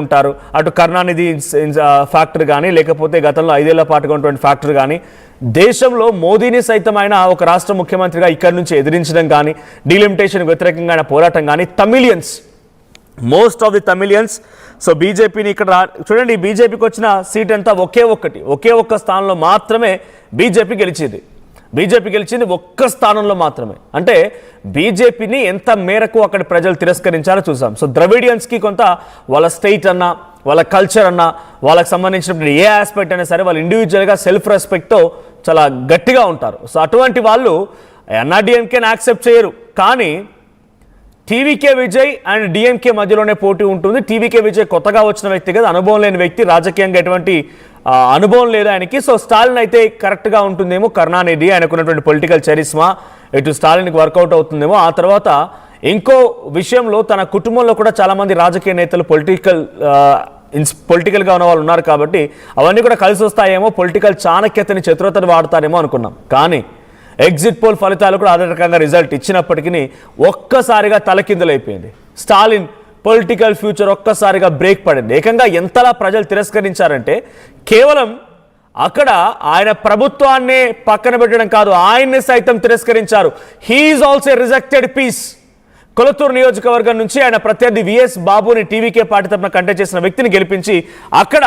ఉంటారు. అటు కరుణానిధి ఫ్యాక్టర్ కానీ లేకపోతే గతంలో 5 ఏళ్ల పాటుగా ఉన్నటువంటి ఫ్యాక్టర్ కానీ దేశంలో మోదీని సైతం ఆయన ఒక రాష్ట్ర ముఖ్యమంత్రిగా ఇక్కడి నుంచి ఎదిరించడం కానీ డీలిమిటేషన్ వ్యతిరేకంగా ఆయన పోరాటం కానీ Tamilians most of the Tamilians so బీజేపీని ఇక్కడ చూడండి బీజేపీకి వచ్చిన సీట్ అంతా ఒకే ఒక్క స్థానంలో మాత్రమే బీజేపీ గెలిచింది ఒక్క స్థానంలో మాత్రమే. అంటే బీజేపీని ఎంత మేరకు అక్కడ ప్రజలు తిరస్కరించారో చూసాం. సో ద్రవిడియన్స్కి కొంత వాళ్ళ స్టేట్ అన్నా వాళ్ళ కల్చర్ అన్నా వాళ్ళకి సంబంధించిన ఏ ఆస్పెక్ట్ అయినా సరే వాళ్ళు ఇండివిజువల్గా సెల్ఫ్ రెస్పెక్ట్తో చాలా గట్టిగా ఉంటారు. సో అటువంటి వాళ్ళు ఎన్ఆర్డీఎంకేని యాక్సెప్ట్ చేయరు. కానీ టీవీకే విజయ్ అండ్ డిఎంకే మధ్యలోనే పోటీ ఉంటుంది. టీవీకే విజయ్ కొత్తగా వచ్చిన వ్యక్తి కదా, అనుభవం లేని వ్యక్తి, రాజకీయంగా ఎటువంటి అనుభవం లేదు ఆయనకి. సో స్టాలిన్ అయితే కరెక్ట్గా ఉంటుందేమో, కరుణానిధి ఆయనకున్నటువంటి పొలిటికల్ చరిస్మా ఇటు స్టాలిన్కి వర్కౌట్ అవుతుందేమో. ఆ తర్వాత ఇంకో విషయంలో తన కుటుంబంలో కూడా చాలామంది రాజకీయ నేతలు పొలిటికల్గా ఉన్న వాళ్ళు ఉన్నారు కాబట్టి అవన్నీ కూడా కలిసి వస్తాయేమో, పొలిటికల్ చాణక్యతని చతురతని వాడతారేమో అనుకున్నాం. కానీ ఎగ్జిట్ పోల్ ఫలితాలు కూడా అదే రకంగా రిజల్ట్ ఇచ్చినప్పటికీ ఒక్కసారిగా తలకిందులైపోయింది. స్టాలిన్ పొలిటికల్ ఫ్యూచర్ ఒక్కసారిగా బ్రేక్ పడింది. ఏకంగా ఎంతలా ప్రజలు తిరస్కరించారంటే కేవలం అక్కడ ఆయన ప్రభుత్వాన్నే పక్కన పెట్టడం కాదు, ఆయన్ని సైతం తిరస్కరించారు. He is also rejected piece. Kolathur నియోజకవర్గం నుంచి ఆయన ప్రత్యర్థి విఎస్ బాబుని టీవీకే పార్టీ తరఫున కంటెస్ట్ చేసిన వ్యక్తిని గెలిపించి అక్కడ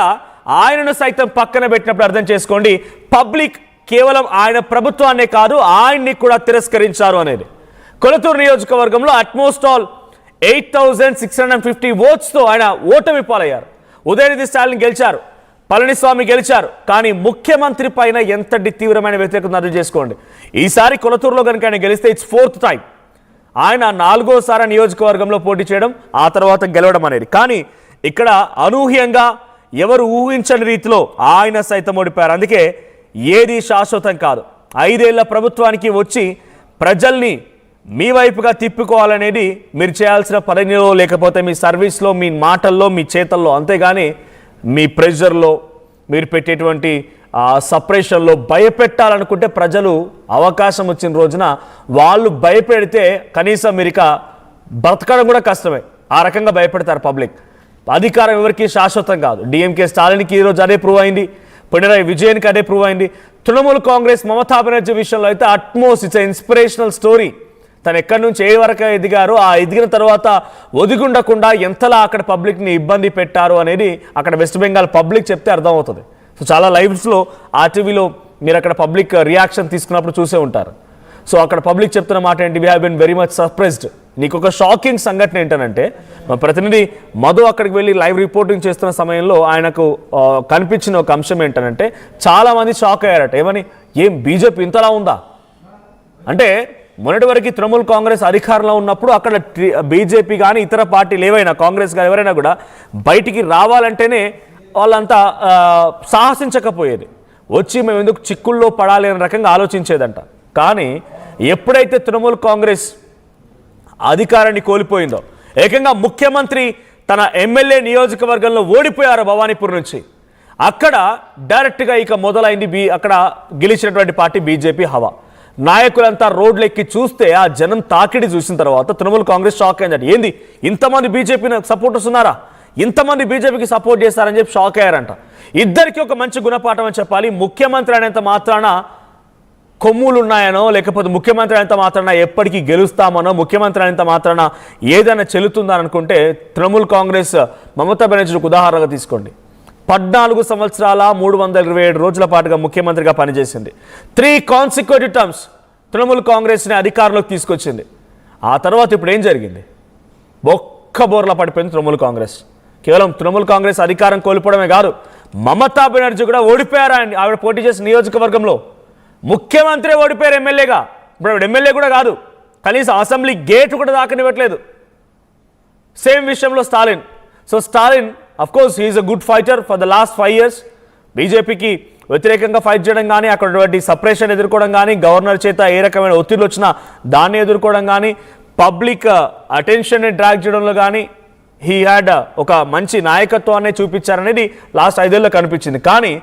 ఆయనను సైతం పక్కన పెట్టినప్పుడు అర్థం చేసుకోండి, పబ్లిక్ కేవలం ఆయన ప్రభుత్వాన్నే కాదు ఆయన్ని కూడా తిరస్కరించారు అనేది. కొలతూరు నియోజకవర్గంలో అట్మోస్ట్ ఆల్ 8,650 ఓట్స్తో ఆయన ఓటమి పాలయ్యారు. ఉదయనిధి స్టాలిన్ గెలిచారు, పళనిస్వామి గెలిచారు. కానీ ముఖ్యమంత్రి పైన ఎంతటి తీవ్రమైన వ్యతిరేకత అర్థం చేసుకోండి. ఈసారి కొలతూరులో కనుక ఆయన గెలిస్తే ఇట్స్ 4th టైం. ఆయన 4వ నియోజకవర్గంలో పోటీ చేయడం, ఆ తర్వాత గెలవడం అనేది. కానీ ఇక్కడ అనూహ్యంగా ఎవరు ఊహించని రీతిలో ఆయన సైతం ఓడిపోయారు. అందుకే ఏది శాశ్వతం కాదు. 5 ఏళ్ల ప్రభుత్వానికి వచ్చి ప్రజల్ని మీ వైపుగా తిప్పుకోవాలనేది మీరు చేయాల్సిన పనిలో, లేకపోతే మీ సర్వీస్లో, మీ మాటల్లో, మీ చేతల్లో. అంతేగాని మీ ప్రెషర్లో, మీరు పెట్టేటువంటి సపరేషన్లో భయపెట్టాలనుకుంటే ప్రజలు అవకాశం వచ్చిన రోజున వాళ్ళు భయపెడితే కనీసం మీరు ఇక బ్రతకడం కూడా కష్టమే. ఆ రకంగా భయపెడతారు పబ్లిక్. అధికారం ఎవరికి శాశ్వతం కాదు. డిఎంకే స్టాలిన్కి ఈరోజు అదే ప్రూవ్ అయింది, పినరాయి విజయన్కి అదే ప్రూవ్ అయింది. తృణమూల్ కాంగ్రెస్ మమతా బెనర్జీ విషయంలో అయితే అట్మోస్ట్ ఇట్స్ ఇన్స్పిరేషనల్ స్టోరీ. తను ఎక్కడి నుంచి ఏ వరకు ఎదిగారో, ఆ ఎదిగిన తర్వాత ఒదిగుండకుండా ఎంతలా అక్కడ పబ్లిక్ని ఇబ్బంది పెట్టారు అనేది అక్కడ వెస్ట్ బెంగాల్ పబ్లిక్ చెప్తే అర్థమవుతుంది. సో చాలా లైవ్స్లో ఆర్టీవీలో మీరు అక్కడ పబ్లిక్ రియాక్షన్ తీసుకున్నప్పుడు చూసే ఉంటారు. సో అక్కడ పబ్లిక్ చెప్తున్న మాట ఏంటి, we have been very much surprised. నీకు ఒక షాకింగ్ సంఘటన ఏంటనంటే, మా ప్రతినిధి మధు అక్కడికి వెళ్ళి లైవ్ రిపోర్టింగ్ చేస్తున్న సమయంలో ఆయనకు కనిపించిన ఒక అంశం ఏంటనంటే చాలామంది షాక్ అయ్యారట. ఏమని, ఏం బీజేపీ ఇంతలా ఉందా అంటే, మొన్నటి వరకు తృణమూల్ కాంగ్రెస్ అధికారంలో ఉన్నప్పుడు అక్కడ బీజేపీ కానీ ఇతర పార్టీలు ఏవైనా, కాంగ్రెస్ కానీ ఎవరైనా కూడా బయటికి రావాలంటేనే వాళ్ళంతా సాహసించకపోయేది. వచ్చి మేము ఎందుకు చిక్కుల్లో పడాలి అనే రకంగా ఆలోచించేదంట. కానీ ఎప్పుడైతే తృణమూల్ కాంగ్రెస్ అధికారాన్ని కోల్పోయిందో, ఏకంగా ముఖ్యమంత్రి తన ఎమ్మెల్యే నియోజకవర్గంలో ఓడిపోయారు భవానీపూర్ నుంచి, అక్కడ డైరెక్ట్గా ఇక మొదలైంది అక్కడ గెలిచినటువంటి పార్టీ బీజేపీ హవా. నాయకులంతా రోడ్లెక్కి చూస్తే ఆ జనం తాకిడి చూసిన తర్వాత తృణమూల్ కాంగ్రెస్ షాక్ అయిందంట. ఏంది ఇంతమంది బీజేపీ సపోర్టర్స్ ఉన్నారా, ఇంతమంది బీజేపీకి సపోర్ట్ చేస్తారని చెప్పి షాక్ అయ్యారంట. ఇద్దరికి ఒక మంచి గుణపాఠం అని చెప్పాలి. ముఖ్యమంత్రి అనేంత మాత్రాన కొమ్ములు ఉన్నాయనో, లేకపోతే ముఖ్యమంత్రి అనేంత మాత్రాన ఎప్పటికీ గెలుస్తామనో, ముఖ్యమంత్రి అనేంత మాత్రాన ఏదైనా చెల్లుతుందని అనుకుంటే తృణమూల్ కాంగ్రెస్ మమతా బెనర్జీకి ఉదాహరణగా తీసుకోండి. 14 సంవత్సరాల 327 రోజుల పాటుగా ముఖ్యమంత్రిగా పనిచేసింది. 3 కాన్సిక్యూటివ్ టర్మ్స్ తృణమూల్ కాంగ్రెస్ని అధికారంలోకి తీసుకొచ్చింది. ఆ తర్వాత ఇప్పుడు ఏం జరిగింది, ఒక్క బోర్లా పడిపోయింది తృణమూల్ కాంగ్రెస్. కేవలం తృణమూల్ కాంగ్రెస్ అధికారం కోల్పోవడమే కాదు, మమతా బెనర్జీ కూడా ఓడిపోయారా. ఆవిడ పోటీ చేసిన నియోజకవర్గంలో ముఖ్యమంత్రి ఓడిపోయారు ఎమ్మెల్యేగా. ఇప్పుడు ఆవిడ ఎమ్మెల్యే కూడా కాదు, కనీసం అసెంబ్లీ గేట్ కూడా దాకనివ్వట్లేదు. సేమ్ విషయంలో Stalin. So Stalin of course he's a good fighter for the last 5 years. బీజేపీకి వ్యతిరేకంగా ఫైట్ చేయడం కానీ, అక్కడ సపరేషన్ ఎదుర్కోవడం కానీ, గవర్నర్ చేత ఏ రకమైన ఒత్తిడి వచ్చినా దాన్ని ఎదుర్కోవడం కానీ, పబ్లిక్ అటెన్షన్ని డ్రాగ్ చేయడంలో కానీ హీ హ్యాడ్ ఒక మంచి నాయకత్వాన్ని చూపించారనేది లాస్ట్ 5 ఏళ్ళలో కనిపించింది. కానీ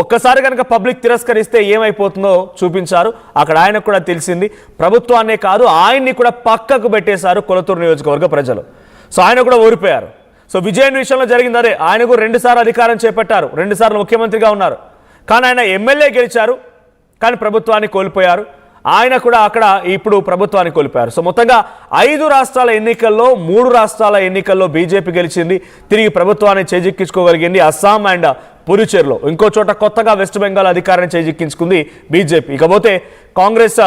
ఒక్కసారి కనుక పబ్లిక్ తిరస్కరిస్తే ఏమైపోతుందో చూపించారు. అక్కడ ఆయనకు కూడా తెలిసింది. ప్రభుత్వాన్నే కాదు ఆయన్ని కూడా పక్కకు పెట్టేశారు కొలతూరు నియోజకవర్గ ప్రజలు. సో ఆయన కూడా ఓడిపోయారు. సో విజయన్ విషయంలో జరిగింది అదే. ఆయనకు 2 సార్లు అధికారం చేపట్టారు, 2 సార్లు ముఖ్యమంత్రిగా ఉన్నారు. కానీ ఆయన ఎమ్మెల్యే గెలిచారు, కానీ ప్రభుత్వాన్ని కోల్పోయారు. ఆయన కూడా అక్కడ ఇప్పుడు ప్రభుత్వాన్ని కోల్పోయారు. సో మొత్తంగా 5 రాష్ట్రాల ఎన్నికల్లో 3 రాష్ట్రాల ఎన్నికల్లో బీజేపీ గెలిచింది, తిరిగి ప్రభుత్వాన్ని చేజిక్కించుకోగలిగింది అస్సాం అండ్ పుదుచ్చేరిలో. ఇంకో చోట కొత్తగా వెస్ట్ బెంగాల్ అధికారాన్ని చేజిక్కించుకుంది బీజేపీ. ఇకపోతే కాంగ్రెస్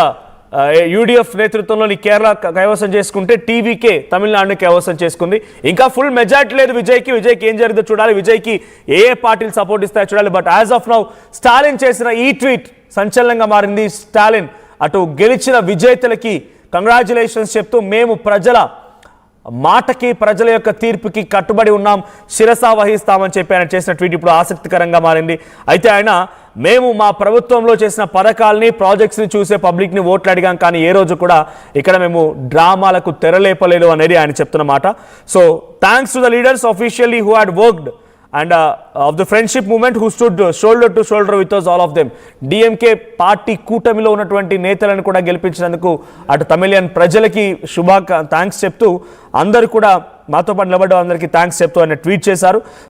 యూడీఎఫ్ నేతృత్వంలోని కేరళ కైవసం చేసుకుంటే టీవీకే తమిళనాడుని కైవసం చేసుకుంది. ఇంకా ఫుల్ మెజార్టీ లేదు విజయ్కి ఏం జరిగిందో చూడాలి, విజయ్కి ఏ పార్టీలు సపోర్ట్ ఇస్తాయో చూడాలి. But as of now Stalin చేసిన ఈ ట్వీట్ సంచలనంగా మారింది. స్టాలిన్ అటు గెలిచిన విజేతలకి కంగ్రాచులేషన్స్ చెప్తూ మేము ప్రజల మాటకి ప్రజల యొక్క తీర్పుకి కట్టుబడి ఉన్నాం, శిరసా వహిస్తామని చెప్పి ఆయన చేసిన ట్వీట్ ఇప్పుడు ఆసక్తికరంగా మారింది. అయితే ఆయన మేము మా ప్రభుత్వంలో చేసిన పథకాలని ప్రాజెక్ట్స్ని చూసే పబ్లిక్ని ఓట్లు అడిగాం, కానీ ఏ రోజు కూడా ఇక్కడ మేము డ్రామాలకు తెరలేపలేదు అనేది ఆయన చెప్తున్న మాట. So thanks to the leaders officially who had worked and of the friendship movement who stood shoulder to shoulder with us, all of them. DMK party కూటమిలో ఉన్నటువంటి నేతలను కూడా గెలిపించినందుకు అటు తమిళియన్ ప్రజలకి థ్యాంక్స్ చెప్తూ అందరూ కూడా మాతో పాటు నిలబడ్డ అందరికీ థ్యాంక్స్ చెప్తూ ఆయన ట్వీట్ చేశారు.